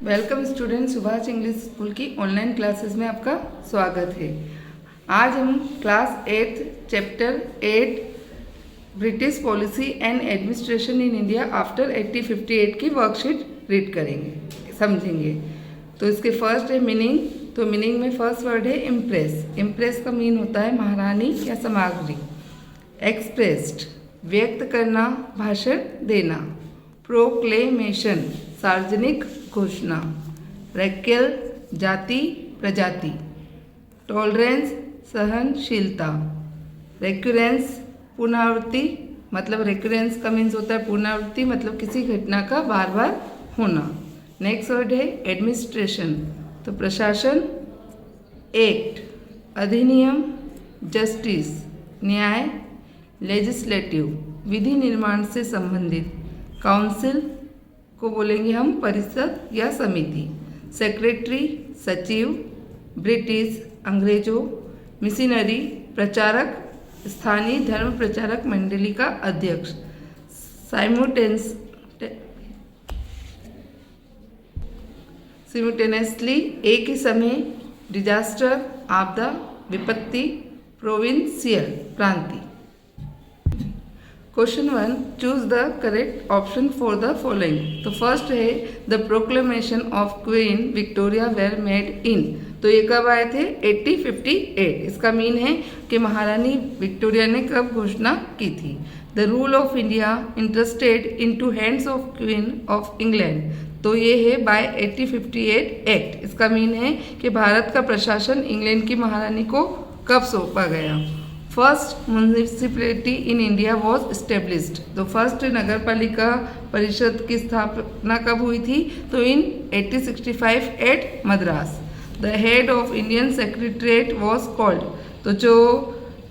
Welcome student, Subhash English school की online classes में आपका स्वागत है। आज हम class 8 chapter 8 British policy and administration in India after 1858 की वर्कशीट रीड करेंगे, समझेंगे। तो इसके फर्स्ट है मीनिंग। तो मीनिंग में फर्स्ट वर्ड है इम्प्रेस। इम्प्रेस का मीन होता है महारानी या सामग्री। एक्सप्रेस्ड व्यक्त करना, भाषण देना। प्रोक्लेमेशन सार्वजनिक घोषणा। रैकेल जाति प्रजाति। टॉलरेंस सहनशीलता। रेक्यूरेंस पुनरावृत्ति, मतलब रेक्यूरेंस का मीन्स होता है पुनरावृत्ति, मतलब किसी घटना का बार बार होना। नेक्स्ट वर्ड है एडमिनिस्ट्रेशन, तो प्रशासन। एक्ट अधिनियम। जस्टिस न्याय। लेजिस्लेटिव विधि निर्माण से संबंधित। काउंसिल को बोलेंगे हम परिषद या समिति। सेक्रेटरी सचिव। ब्रिटिश अंग्रेजों। मिशनरी प्रचारक, स्थानीय धर्म प्रचारक मंडली का अध्यक्ष। सिमुटेनियसली एक ही समय। डिजास्टर आपदा विपत्ति। प्रोविंशियल प्रांति। Question 1, choose the correct option for the following. तो फर्स्ट है the proclamation of Queen Victoria were made in. तो ये कब आए थे? 1858। इसका मीन है कि महारानी विक्टोरिया ने कब घोषणा की थी। The rule of India interested into hands of queen of England. तो ये है बाय 1858 एक्ट। इसका मीन है कि भारत का प्रशासन इंग्लैंड की महारानी को कब सौंपा गया। First municipality in India was established. तो फर्स्ट नगर पालिका परिषद की स्थापना कब हुई थी? तो in 1865 at Madras. The head of Indian secretariat was called. तो जो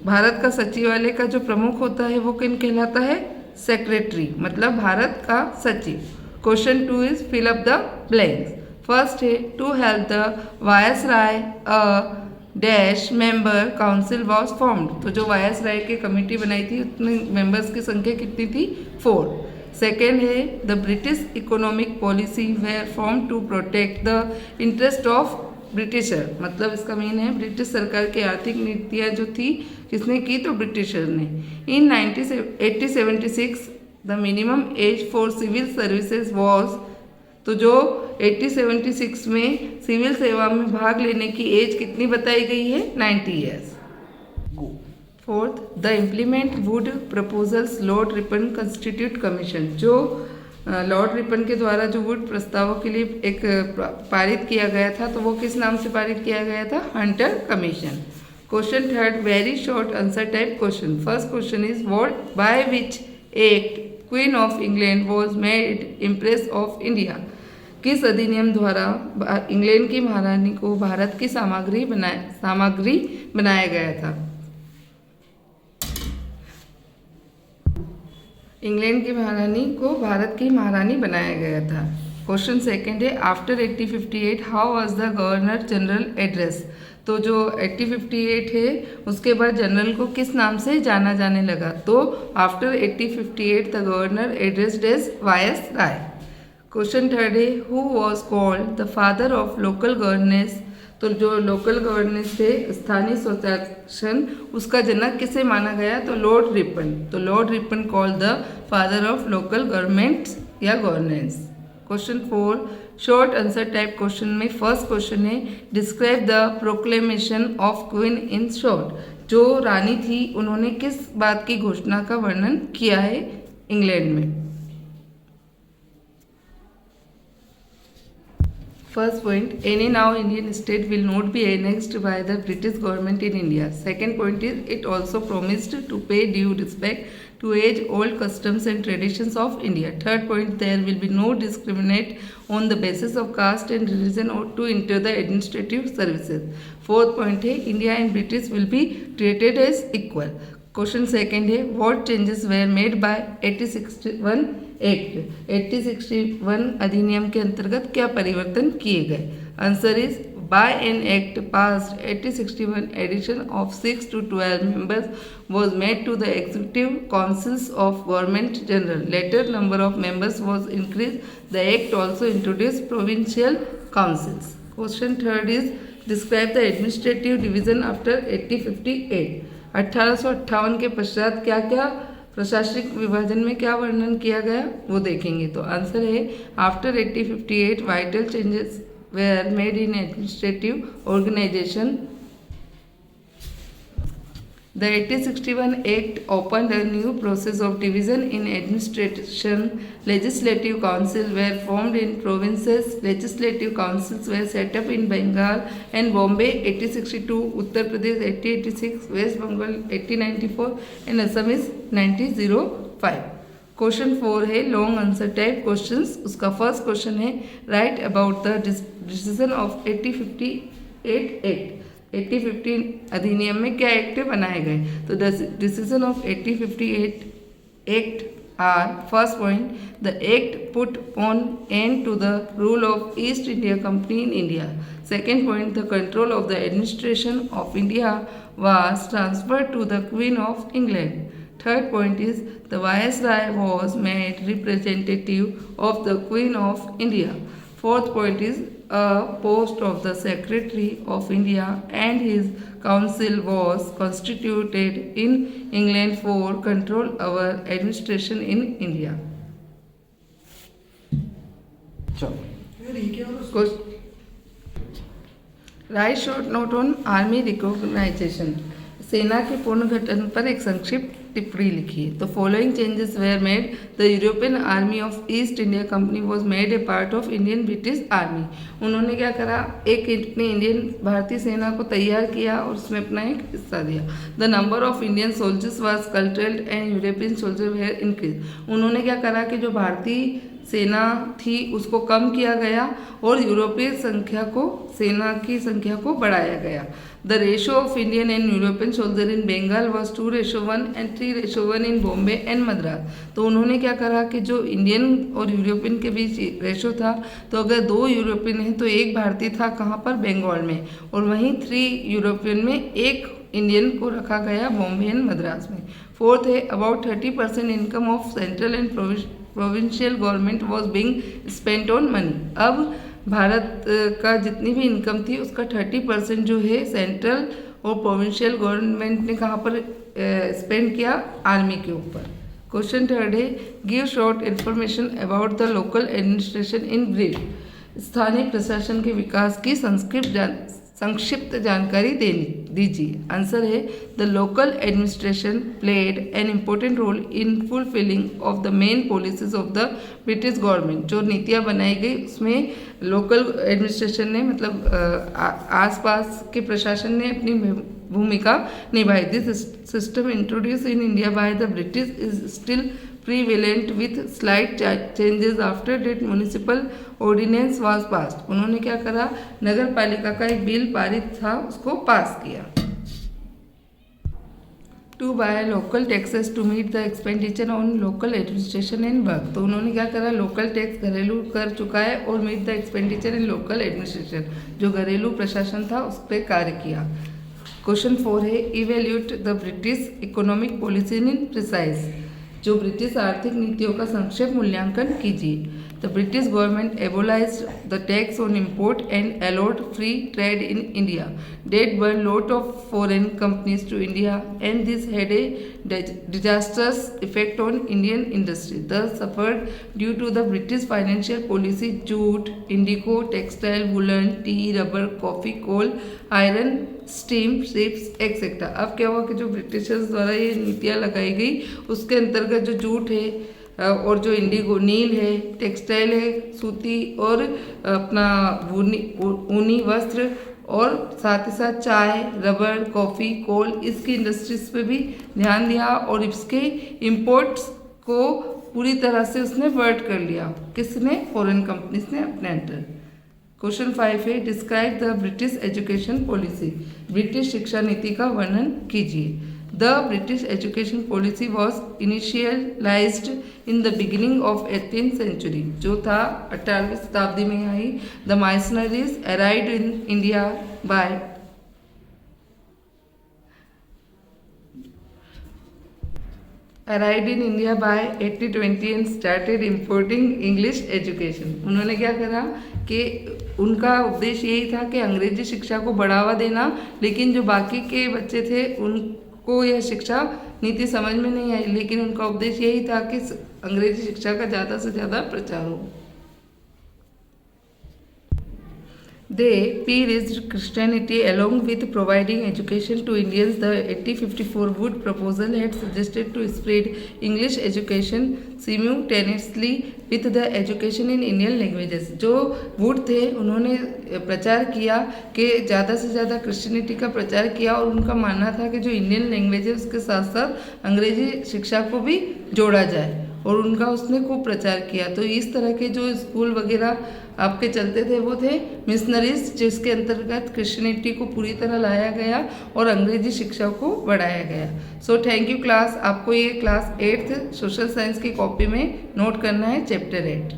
भारत का सचिवालय का जो प्रमुख होता है वो किन कहलाता है? सेक्रेटरी, मतलब भारत का सचिव। Question 2 is fill up the blanks. First है to help the viceroy a dash member council was formed. तो जो वायसराय की कमेटी बनाई थी उसमें मेंबर्स की संख्या कितनी थी? 4। सेकेंड है the British economic policy were form to protect the interest of Britisher. मतलब इसका मीन है ब्रिटिश सरकार की आर्थिक नीतियाँ जो थी किसने की? तो ब्रिटिशर ने। In 1876 the minimum age for civil services was. तो जो 1876 में सिविल सेवा में भाग लेने की एज कितनी बताई गई है? 90 years. Fourth the implement would proposals Lord Ripon constitute commission. जो लॉर्ड रिपन के द्वारा जो वुड प्रस्तावों के लिए एक पारित किया गया था, तो वो किस नाम से पारित किया गया था? Hunter commission. Question 3 very short answer type question. First question is what by which act queen of England was made impress of India. किस अधिनियम द्वारा इंग्लैंड की महारानी को भारत की सामग्री बनाया गया था? इंग्लैंड की महारानी को भारत की महारानी बनाया गया था। क्वेश्चन सेकंड है after 1858 how was the governor general address. तो जो 1858 है उसके बाद जनरल को किस नाम से जाना जाने लगा? तो after 1858 the governor addressed as viceroy. Question 3 है who was called the father of local governance. तो जो लोकल गवर्नेंस थे स्थानीय स्वशासन, उसका जनक किसे माना गया? तो लॉर्ड रिपन। तो Lord Ripon called the father of local governments या governance. Question 4 short answer type question में फर्स्ट क्वेश्चन है describe the proclamation of Queen in short. जो रानी थी उन्होंने किस बात की घोषणा का वर्णन किया है इंग्लैंड में? First point, any now Indian state will not be annexed by the British government in India. Second point is it also promised to pay due respect to age-old customs and traditions of India. Third point, there will be no discriminate on the basis of caste and religion or to enter the administrative services. Fourth point है India and British will be treated as equal. Question second है what changes were made by 1861 act. 1861 अधिनियम के अंतर्गत क्या परिवर्तन किए गए? Answer is By an act passed 1861, addition of 6 to 12 members was made to the executive councils of government general. Later number of members was increased. The act also introduced provincial councils. Question third is describe the administrative division after 1858. 1858 के पश्चात क्या क्या प्रशासनिक विभाजन में क्या वर्णन किया गया वो देखेंगे. तो आंसर है after 1858 vital changes were made in administrative organization. The 1861 Act opened a new process of division in administration. Legislative councils were formed in provinces. Legislative councils were set up in Bengal and Bombay 1862, Uttar Pradesh 1886, West Bengal 1894 and Assam is 1905. Question 4 है long answer type questions. उसका first question है write about the decision of 1858 act. 1850 अधिनियम में क्या act बनाए गए. तो decision of 1858 act are first point the act put on end to the rule of East India Company in India. Second point the control of the administration of India was transferred to the queen of England. Third point is the Viceroy was made representative of the Queen of India. Fourth point is a post of the Secretary of India and his council was constituted in England for control over administration in India. Write short note on army recognition. सेना के पुनर्गठन पर एक संक्षिप्त टिप्पणी लिखिए. तो following changes were made. The European army of East India company was made a part of Indian British army. उन्होंने क्या करा, एक अपनी इंडियन भारतीय सेना को तैयार किया और उसमें अपना एक हिस्सा दिया. The number of Indian soldiers was curtailed and European soldier were increase. उन्होंने क्या करा कि जो भारतीय सेना थी उसको कम किया गया और यूरोपीय सेना की संख्या को बढ़ाया गया. The ratio of Indian and European soldier in Bengal was 2:1 and 3:1 in Bombay and Madras. तो उन्होंने क्या करा कि जो इंडियन और यूरोपियन के बीच रेशो था, तो अगर 2 यूरोपियन हैं तो एक भारतीय था कहाँ पर, बंगाल में, और वहीं 3 यूरोपियन में एक इंडियन को रखा गया बॉम्बे एंड मद्रास में. फोर्थ है about 30% income of central and provincial government was being spent on money. अब भारत का जितनी भी इनकम थी उसका 30% जो है सेंट्रल और प्रोविंशियल गवर्नमेंट ने कहाँ पर स्पेंड किया, आर्मी के ऊपर. क्वेश्चन थर्ड है give short information about the local administration in brief. स्थानीय प्रशासन के विकास की संक्षिप्त जानकारी दीजिए. आंसर है the local administration played an important role in fulfilling of the main policies of the British government. जो नीतियाँ बनाई गई उसमें लोकल एडमिनिस्ट्रेशन ने मतलब आसपास के प्रशासन ने अपनी भूमिका निभाई. This system introduce in India by the British is still prevalent with slight changes after that municipal ordinance was passed. उन्होंने क्या करा, नगर पालिका का एक बिल पारित था उसको पास किया. To buy local taxes to meet the expenditure on local administration and work. तो उन्होंने क्या करा, लोकल टैक्स घरेलू कर चुकाए और meet the expenditure in local administration, जो घरेलू प्रशासन था उस पर कार्य किया. क्वेश्चन 4 है evaluate the British economic policy in precise. जो ब्रिटिश आर्थिक नीतियों का संक्षेप मूल्यांकन कीजिए. The British government abolished the tax on import and allowed free trade in India. That burn lot of foreign companies to India and this had a disastrous effect on Indian industry. Thus suffered due to the British financial policy jute, indigo, textile, woolen, tea, rubber, coffee, coal, iron, steam, ships, etc. अब क्या हुआ कि जो Britishers द्वारा ये नीतियाँ लगाई गई उसके अंतर्गत जो जूट है और जो इंडिगो नील है, टेक्सटाइल है सूती और अपना ऊनी वस्त्र और साथ ही साथ चाय, रबर, कॉफ़ी, कोल, इसकी इंडस्ट्रीज पे भी ध्यान दिया और इसके इंपोर्ट्स को पूरी तरह से उसने वर्ट कर लिया. किसने, फॉरेन कंपनीज ने अपने अंडर. क्वेश्चन 5 है describe the British education policy. British शिक्षा नीति का वर्णन कीजिए. The British education policy was initialized in the beginning of 18th century. जो था 18वीं शताब्दी में आई. The missionaries arrived in India by arrived in India by 1820 and started importing English education. उन्होंने क्या करा कि उनका उद्देश्य यही था कि अंग्रेजी शिक्षा को बढ़ावा देना, लेकिन जो बाकी के बच्चे थे उनको यह शिक्षा नीति समझ में नहीं आई, लेकिन उनका उद्देश्य यही था कि अंग्रेजी शिक्षा का ज़्यादा से ज़्यादा प्रचार हो. They peeraged Christianity along with providing education to Indians. The 1854 Wood proposal had suggested to spread English education simultaneously with the education in Indian languages. जो वुड थे उन्होंने प्रचार किया कि ज़्यादा से ज़्यादा क्रिश्चियनिटी का प्रचार किया, और उनका मानना था कि जो इंडियन लैंग्वेज है उसके साथ साथ अंग्रेजी शिक्षा को भी जोड़ा जाए, और उनका उसने खूब प्रचार किया. तो इस तरह के जो स्कूल वगैरह आपके चलते थे वो थे मिशनरीज, जिसके अंतर्गत क्रिश्चियनिटी को पूरी तरह लाया गया और अंग्रेजी शिक्षा को बढ़ाया गया. So thank you class. आपको ये क्लास 8th सोशल साइंस की कॉपी में नोट करना है चैप्टर 8.